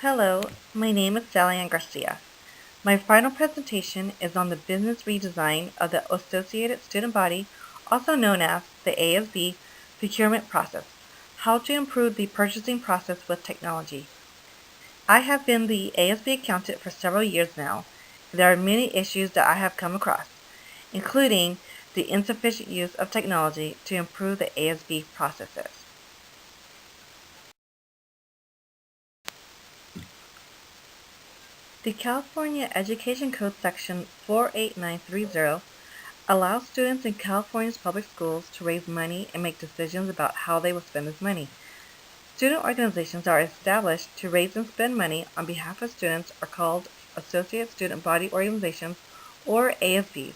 Hello, my name is Sally Garcia. My final presentation is on the business redesign of the Associated Student Body, also known as the ASB Procurement Process, how to improve the purchasing process with technology. I have been the ASB accountant for several years now, and there are many issues that I have come across, including the insufficient use of technology to improve the ASB processes. The California Education Code Section 48930 allows students in California's public schools to raise money and make decisions about how they will spend this money. Student organizations are established to raise and spend money on behalf of students are called Associate Student Body Organizations, or ASBs.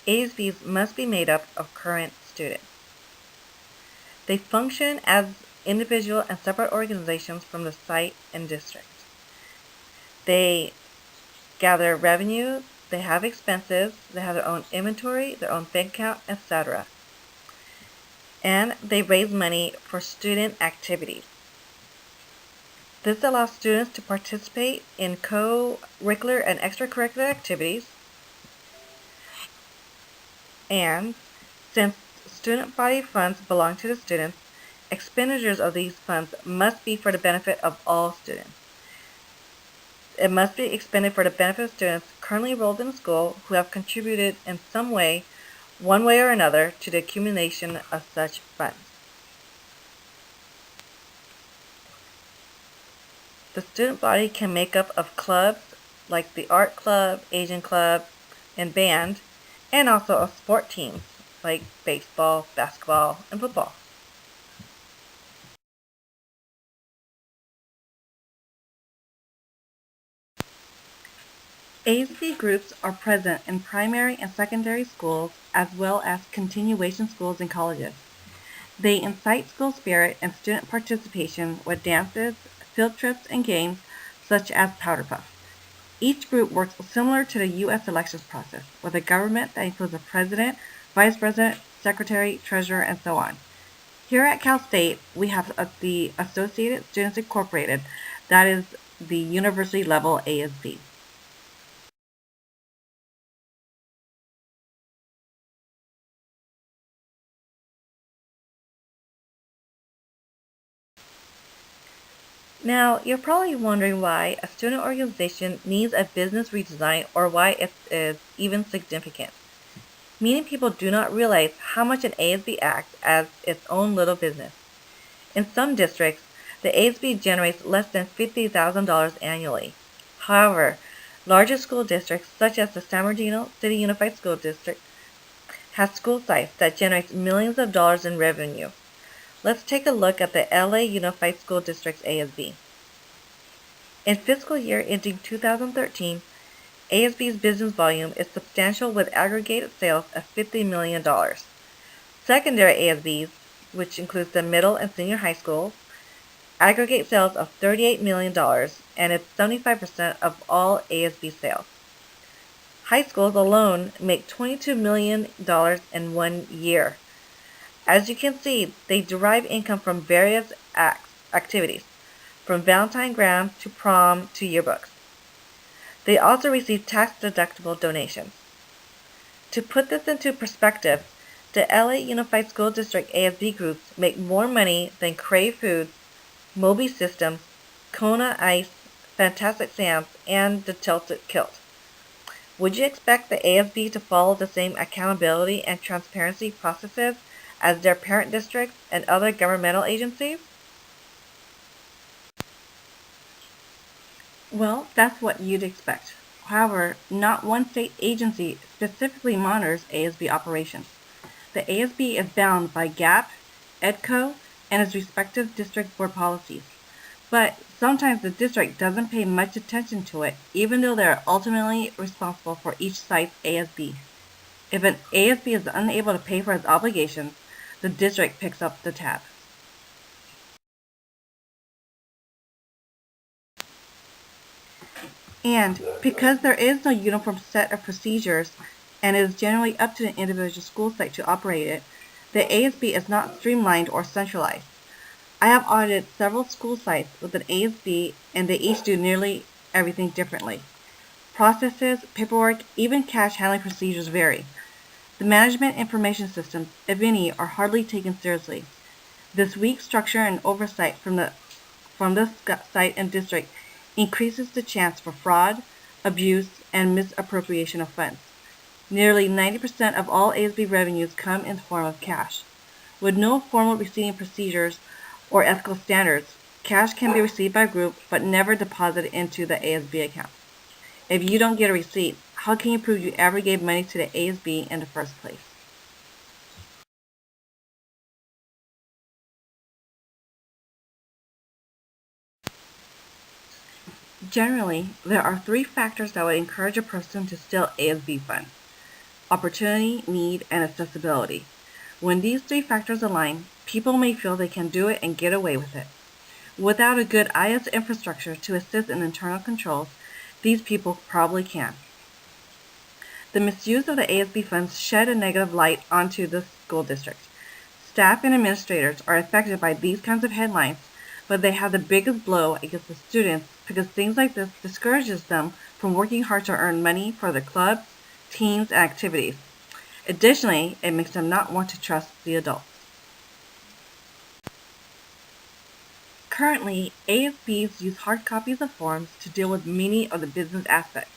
ASBs must be made up of current students. They function as individual and separate organizations from the site and district. They gather revenue, they have expenses, they have their own inventory, their own bank account, etc. And they raise money for student activities. This allows students to participate in co-curricular and extracurricular activities. And since student body funds belong to the students, expenditures of these funds must be for the benefit of all students. It must be expended for the benefit of students currently enrolled in the school who have contributed in some way, one way or another, to the accumulation of such funds. The student body can make up of clubs like the art club, Asian club, and band, and also of sport teams like baseball, basketball, and football. ASB groups are present in primary and secondary schools as well as continuation schools and colleges. They incite school spirit and student participation with dances, field trips, and games such as Powder Puff. Each group works similar to the U.S. elections process, with a government that includes a president, vice president, secretary, treasurer, and so on. Here at Cal State, we have the Associated Students Incorporated, that is the university level ASB. Now, you're probably wondering why a student organization needs a business redesign or why it is even significant. Many people do not realize how much an ASB acts as its own little business. In some districts, the ASB generates less than $50,000 annually. However, larger school districts such as the San Bernardino City Unified School District have school sites that generate millions of dollars in revenue. Let's take a look at the LA Unified School District's ASB. In fiscal year ending 2013, ASB's business volume is substantial with aggregated sales of $50 million. Secondary ASBs, which includes the middle and senior high schools, aggregate sales of $38 million and it's 75% of all ASB sales. High schools alone make $22 million in 1 year. As you can see, they derive income from various activities, from Valentine grams to prom to yearbooks. They also receive tax-deductible donations. To put this into perspective, the LA Unified School District ASB groups make more money than Crave Foods, Moby Systems, Kona Ice, Fantastic Sam's, and the Tilted Kilt. Would you expect the ASB to follow the same accountability and transparency processes as their parent districts and other governmental agencies? Well, that's what you'd expect. However, not one state agency specifically monitors ASB operations. The ASB is bound by GAAP, EDCO, and its respective district board policies. But sometimes the district doesn't pay much attention to it, even though they are ultimately responsible for each site's ASB. If an ASB is unable to pay for its obligations, the district picks up the tab. And because there is no uniform set of procedures and it is generally up to the individual school site to operate it, the ASB is not streamlined or centralized. I have audited several school sites with an ASB, and they each do nearly everything differently. Processes, paperwork, even cash handling procedures vary. The management information systems, if any, are hardly taken seriously. This weak structure and oversight from this site and district increases the chance for fraud, abuse, and misappropriation of funds. Nearly 90% of all ASB revenues come in the form of cash. With no formal receiving procedures or ethical standards, cash can be received by group but never deposited into the ASB account. If you don't get a receipt, how can you prove you ever gave money to the ASB in the first place? Generally, there are three factors that would encourage a person to steal ASB funds: opportunity, need, and accessibility. When these three factors align, people may feel they can do it and get away with it. Without a good IS infrastructure to assist in internal controls, these people probably can. The misuse of the ASB funds shed a negative light onto the school district. Staff and administrators are affected by these kinds of headlines, but they have the biggest blow against the students because things like this discourages them from working hard to earn money for their clubs, teams, and activities. Additionally, it makes them not want to trust the adults. Currently, ASBs use hard copies of forms to deal with many of the business aspects,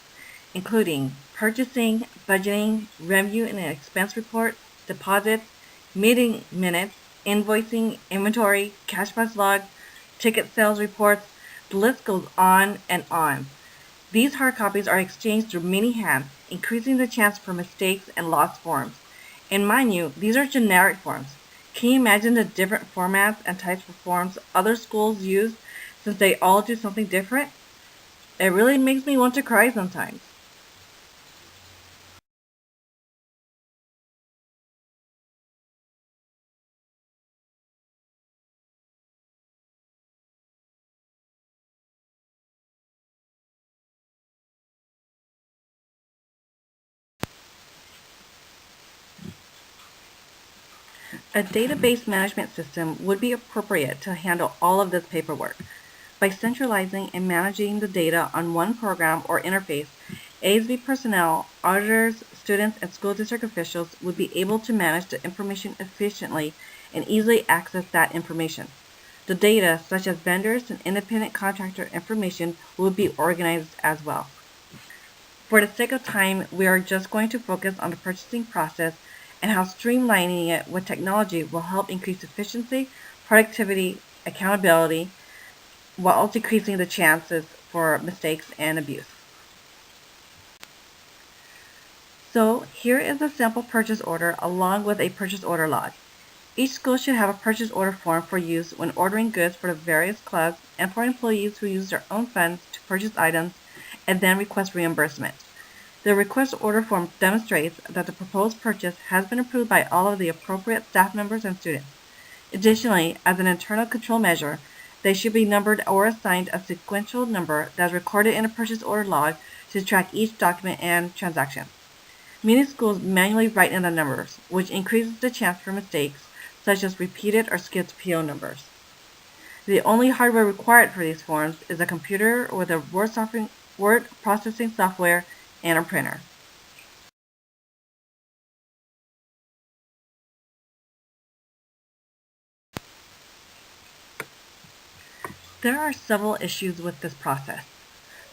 including purchasing, budgeting, revenue and expense report, deposits, meeting minutes, invoicing, inventory, cash box logs, ticket sales reports. The list goes on and on. These hard copies are exchanged through many hands, increasing the chance for mistakes and lost forms. And mind you, these are generic forms. Can you imagine the different formats and types of forms other schools use since they all do something different? It really makes me want to cry sometimes. A database management system would be appropriate to handle all of this paperwork. By centralizing and managing the data on one program or interface, ASB personnel, auditors, students, and school district officials would be able to manage the information efficiently and easily access that information. The data, such as vendors and independent contractor information, would be organized as well. For the sake of time, we are just going to focus on the purchasing process and how streamlining it with technology will help increase efficiency, productivity, accountability, while decreasing the chances for mistakes and abuse. So here is a sample purchase order along with a purchase order log. Each school should have a purchase order form for use when ordering goods for the various clubs and for employees who use their own funds to purchase items and then request reimbursement. The request order form demonstrates that the proposed purchase has been approved by all of the appropriate staff members and students. Additionally, as an internal control measure, they should be numbered or assigned a sequential number that is recorded in a purchase order log to track each document and transaction. Many schools manually write in the numbers, which increases the chance for mistakes, such as repeated or skipped PO numbers. The only hardware required for these forms is a computer with a word processing software and a printer. There are several issues with this process.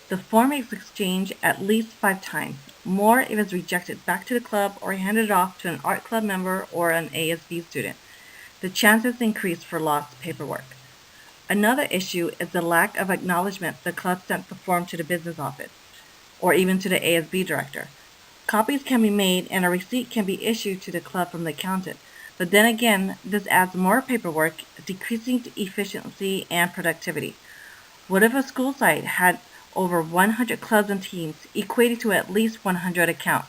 The form is exchanged at least 5 times, more if it's rejected back to the club or handed off to an art club member or an ASB student. The chances increase for lost paperwork. Another issue is the lack of acknowledgement the club sent the form to the business office, or even to the ASB director. Copies can be made and a receipt can be issued to the club from the accountant, but then again, this adds more paperwork, decreasing the efficiency and productivity. What if a school site had over 100 clubs and teams, equating to at least 100 accounts?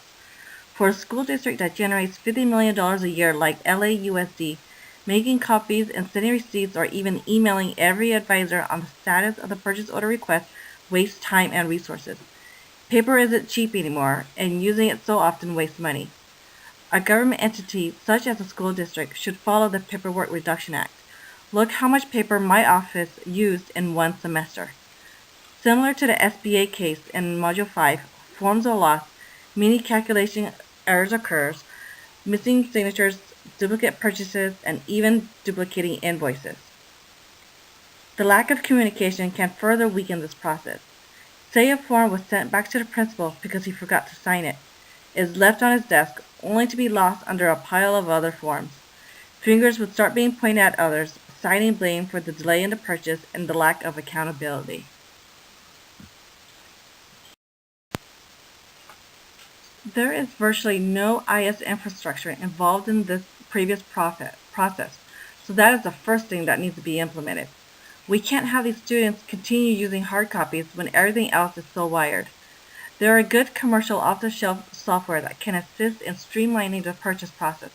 For a school district that generates $50 million a year like LAUSD, making copies and sending receipts or even emailing every advisor on the status of the purchase order request wastes time and resources. Paper isn't cheap anymore, and using it so often wastes money. A government entity such as a school district should follow the Paperwork Reduction Act, Look how much paper my office used in one semester. Similar to the SBA case in Module 5, forms are lost, many calculation errors occurs, missing signatures, duplicate purchases, and even duplicating invoices. The lack of communication can further weaken this process. Say a form was sent back to the principal because he forgot to sign it. It is left on his desk only to be lost under a pile of other forms. Fingers would start being pointed at others, citing blame for the delay in the purchase and the lack of accountability. There is virtually no IS infrastructure involved in this previous process, so that is the first thing that needs to be implemented. We can't have these students continue using hard copies when everything else is so wired. There are good commercial off-the-shelf software that can assist in streamlining the purchase process.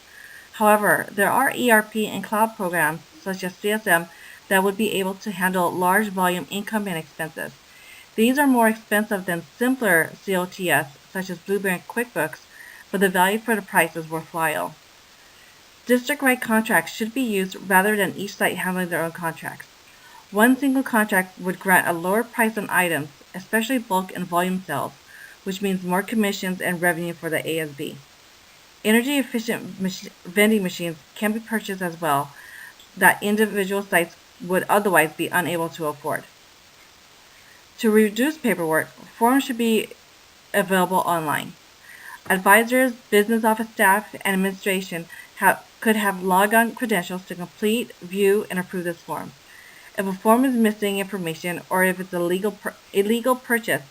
However, there are ERP and cloud programs such as CSM that would be able to handle large volume income and expenses. These are more expensive than simpler COTS such as Blueberry and QuickBooks, but the value for the price is worthwhile. District-wide contracts should be used rather than each site handling their own contracts. One single contract would grant a lower price on items, especially bulk and volume sales, which means more commissions and revenue for the ASB. Energy-efficient vending machines can be purchased as well that individual sites would otherwise be unable to afford. To reduce paperwork, forms should be available online. Advisors, business office staff, and administration could have logon credentials to complete, view, and approve this form. If a form is missing information or if it's illegal purchase,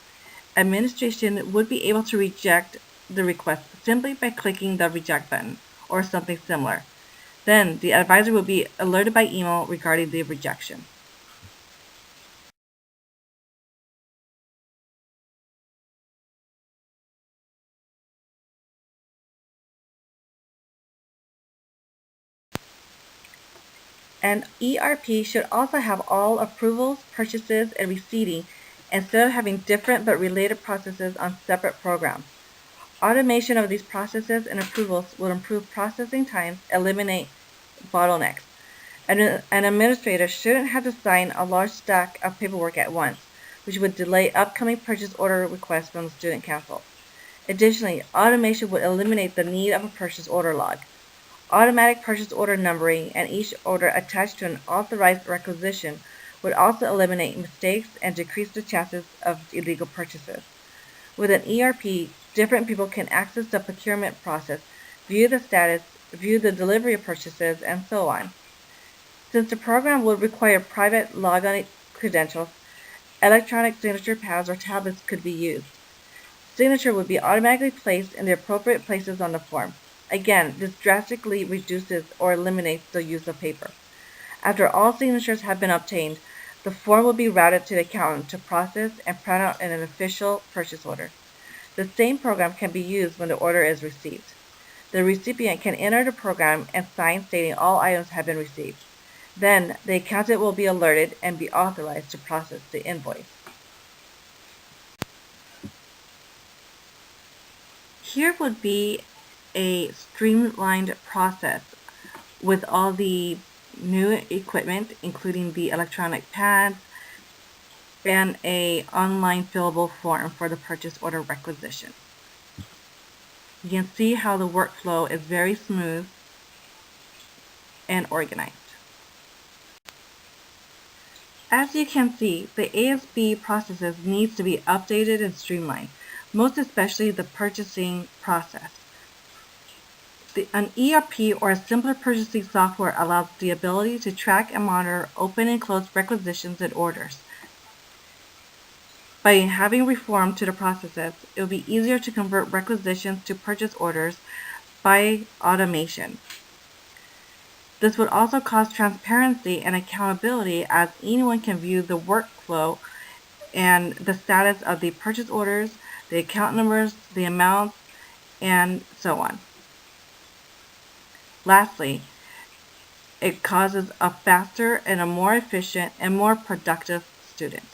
administration would be able to reject the request simply by clicking the reject button or something similar. Then the advisor will be alerted by email regarding the rejection. An ERP should also have all approvals, purchases, and receipting instead of having different but related processes on separate programs. Automation of these processes and approvals will improve processing times, eliminate bottlenecks. An administrator shouldn't have to sign a large stack of paperwork at once, which would delay upcoming purchase order requests from the student council. Additionally, automation would eliminate the need of a purchase order log. Automatic purchase order numbering and each order attached to an authorized requisition would also eliminate mistakes and decrease the chances of illegal purchases. With an ERP, different people can access the procurement process, view the status, view the delivery of purchases, and so on. Since the program would require private logon credentials, electronic signature pads or tablets could be used. Signature would be automatically placed in the appropriate places on the form. Again, this drastically reduces or eliminates the use of paper. After all signatures have been obtained, the form will be routed to the accountant to process and print out an official purchase order. The same program can be used when the order is received. The recipient can enter the program and sign stating all items have been received. Then, the accountant will be alerted and be authorized to process the invoice. Here would be a streamlined process with all the new equipment, including the electronic pads and an online fillable form for the purchase order requisition. You can see how the workflow is very smooth and organized. As you can see, the ASB processes needs to be updated and streamlined, most especially the purchasing process. An ERP or a simpler purchasing software allows the ability to track and monitor open and closed requisitions and orders. By having reform to the processes, it will be easier to convert requisitions to purchase orders by automation. This would also cause transparency and accountability as anyone can view the workflow and the status of the purchase orders, the account numbers, the amounts, and so on. Lastly, it causes a faster and a more efficient and more productive student.